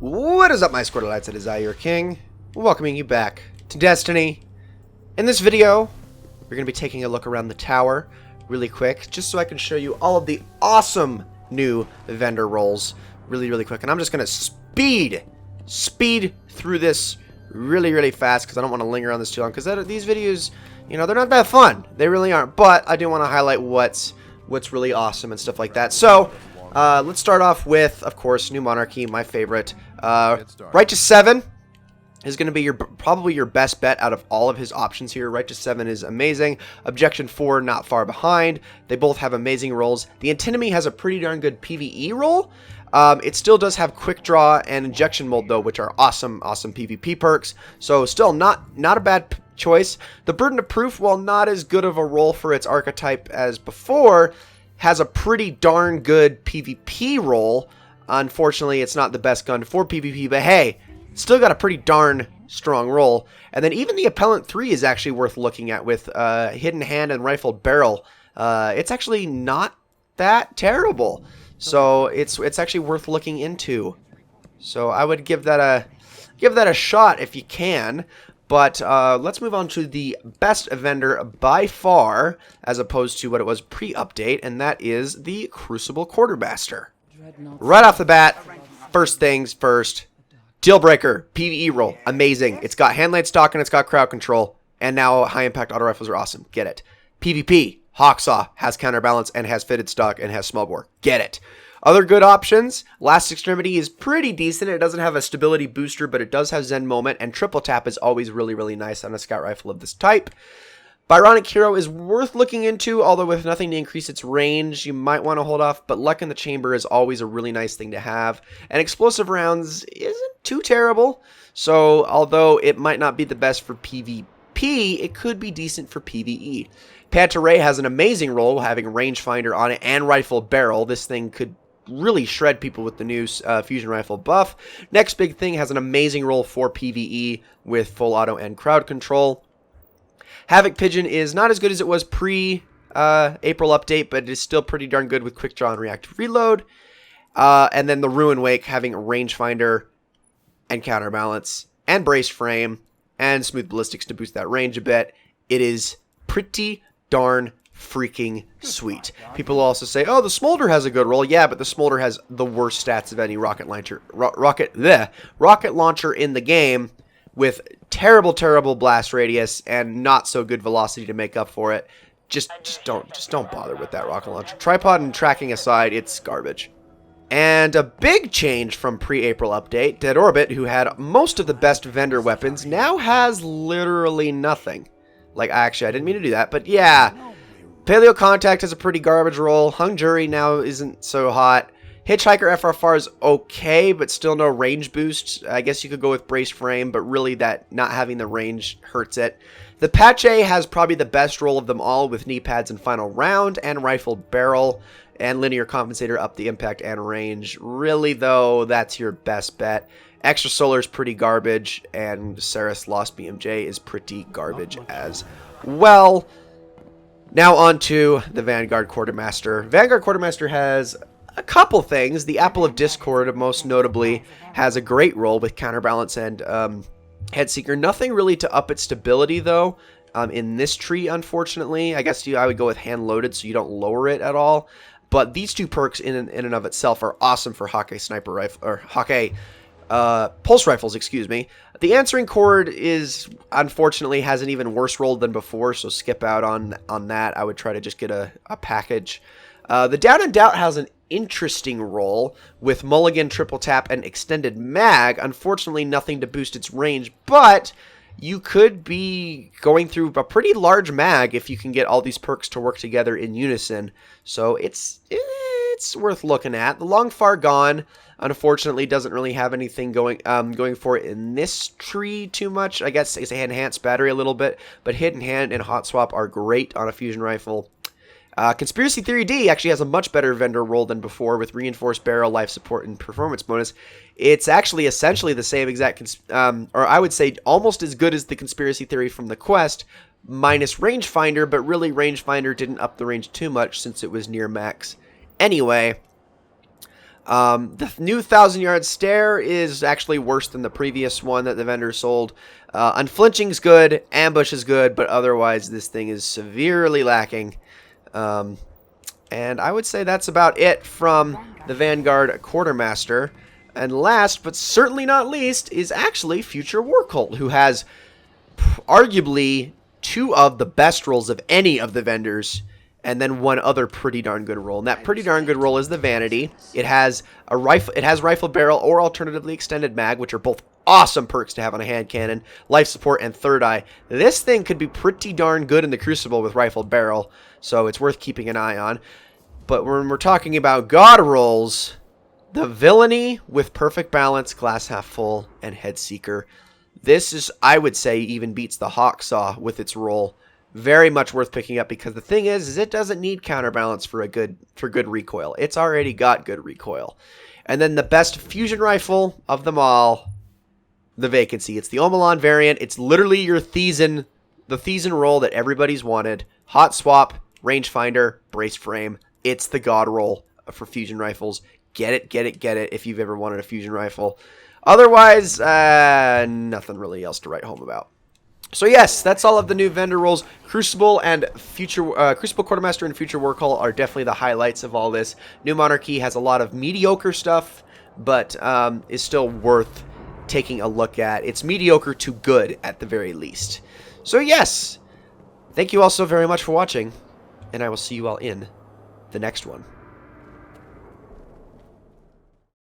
What is up, my Squirtleites? It is I, your king, welcoming you back to Destiny. In this video, we're going to be taking a look around the tower really quick, just so I can show you all of the awesome new vendor roles really quick. And I'm just going to speed through this really fast, because I don't want to linger on this too long, because these videos, you know, they're not that fun. They really aren't. But I do want to highlight what's really awesome and stuff like that. So let's start off with, of course, new Monarchy, my favorite. Righteous 7 is going to be probably your best bet out of all of his options here. Righteous 7 is amazing. Objection 4 not far behind. They both have amazing rolls. The Antinomy has a pretty darn good PvE roll. It still does have quick draw and injection mold though, which are awesome PvP perks. So still not a bad choice. The Burden of Proof, while not as good of a role for its archetype as before, has a pretty darn good PvP role. Unfortunately, it's not the best gun for PvP, but hey, still got a pretty darn strong roll. And then even the Appellant 3 is actually worth looking at with Hidden Hand and Rifled Barrel. It's actually not that terrible. So it's actually worth looking into. So I would give that a shot if you can. But let's move on to the best vendor by far, as opposed to what it was pre-update, and that is the Crucible Quartermaster. Right off the bat, first things first, deal breaker, PvE roll, amazing. It's got hand laid stock and it's got crowd control, and now high impact auto rifles are awesome. Get it. PvP, Hawksaw has counterbalance and has fitted stock and has small bore. Get it. Other good options, Last Extremity is pretty decent. It doesn't have a stability booster, but it does have Zen Moment, and Triple Tap is always really nice on a scout rifle of this type. Byronic Hero is worth looking into, although with nothing to increase its range, you might want to hold off, but Luck in the Chamber is always a really nice thing to have. And Explosive Rounds isn't too terrible, so although it might not be the best for PvP, it could be decent for PvE. Panta Ray has an amazing role, having Rangefinder on it and Rifled Barrel. This thing could really shred people with the new fusion rifle buff. Next big thing has an amazing role for PvE with full auto and crowd control. Havoc Pigeon is not as good as it was pre-April update, but it is still pretty darn good with quick draw and reactive reload. And then the Ruin Wake having rangefinder and counterbalance and brace frame and smooth ballistics to boost that range a bit. It is pretty darn freaking sweet. People also say, oh, the Smolder has a good roll. Yeah, but the Smolder has the worst stats of any rocket launcher in the game, with terrible blast radius and not so good velocity to make up for it. Just don't bother with that rocket launcher. Tripod and tracking aside, it's garbage. And a big change from pre-April update, Dead Orbit, who had most of the best vendor weapons, now has literally nothing. Like, actually, I didn't mean to do that, but yeah. Paleo Contact has a pretty garbage roll. Hung Jury now isn't so hot. Hitchhiker FRFR is okay, but still no range boost. I guess you could go with Brace Frame, but really that not having the range hurts it. The Pache has probably the best roll of them all, with knee pads and final round, and Rifled Barrel, and Linear Compensator up the impact and range. Really, though, that's your best bet. Extra Solar is pretty garbage, and Ceres Lost BMJ is pretty garbage as well. Now on to the Vanguard Quartermaster. Vanguard Quartermaster has a couple things. The Apple of Discord, most notably, has a great roll with counterbalance and Headseeker. Nothing really to up its stability, though, in this tree, unfortunately. I guess I would go with hand loaded so you don't lower it at all. But these two perks in and of itself are awesome for Hawkeye sniper rifle, or Hawkeye pulse rifles, excuse me. The Answering Cord is, unfortunately, has an even worse roll than before, so skip out on that. I would try to just get a package. The Down and Doubt has an interesting roll with Mulligan, Triple Tap, and Extended Mag. Unfortunately, nothing to boost its range, but you could be going through a pretty large mag if you can get all these perks to work together in unison. So it's worth looking at. The Long Far Gone, unfortunately, doesn't really have anything going for it in this tree too much. I guess it's enhanced battery a little bit, but Hidden Hand and Hot Swap are great on a fusion rifle. Conspiracy Theory D actually has a much better vendor roll than before, with Reinforced Barrel, Life Support, and Performance Bonus. It's actually essentially the same exact, or I would say almost as good as the Conspiracy Theory from the Quest, minus Rangefinder, but really Rangefinder didn't up the range too much since it was near max anyway. The new 1,000-yard stare is actually worse than the previous one that the vendor sold. Unflinching's good, ambush is good, but otherwise this thing is severely lacking. And I would say that's about it from the Vanguard Quartermaster. And last, but certainly not least, is actually future Workhold, who has arguably two of the best rolls of any of the vendors, and then one other pretty darn good roll. And that pretty darn good roll is the Vanity. It has a rifle. It has rifle barrel or alternatively extended mag, which are both awesome perks to have on a hand cannon. Life support and third eye. This thing could be pretty darn good in the Crucible with rifle barrel, so it's worth keeping an eye on. But when we're talking about god rolls, the Villainy with perfect balance, glass half full, and head seeker. This is, I would say, even beats the Hawksaw with its roll. Very much worth picking up, because the thing is it doesn't need counterbalance for good recoil. It's already got good recoil. And then the best fusion rifle of them all, the Vacancy. It's the Omelon variant. It's literally your the Thiessen roll that everybody's wanted. Hot swap, rangefinder, brace frame. It's the god roll for fusion rifles. Get it, get it, get it if you've ever wanted a fusion rifle. Otherwise, nothing really else to write home about. So yes, that's all of the new vendor rolls. Crucible and Crucible Quartermaster and Future Workhold are definitely the highlights of all this. New Monarchy has a lot of mediocre stuff, but is still worth taking a look at. It's mediocre to good at the very least. So yes, thank you all so very much for watching, and I will see you all in the next one.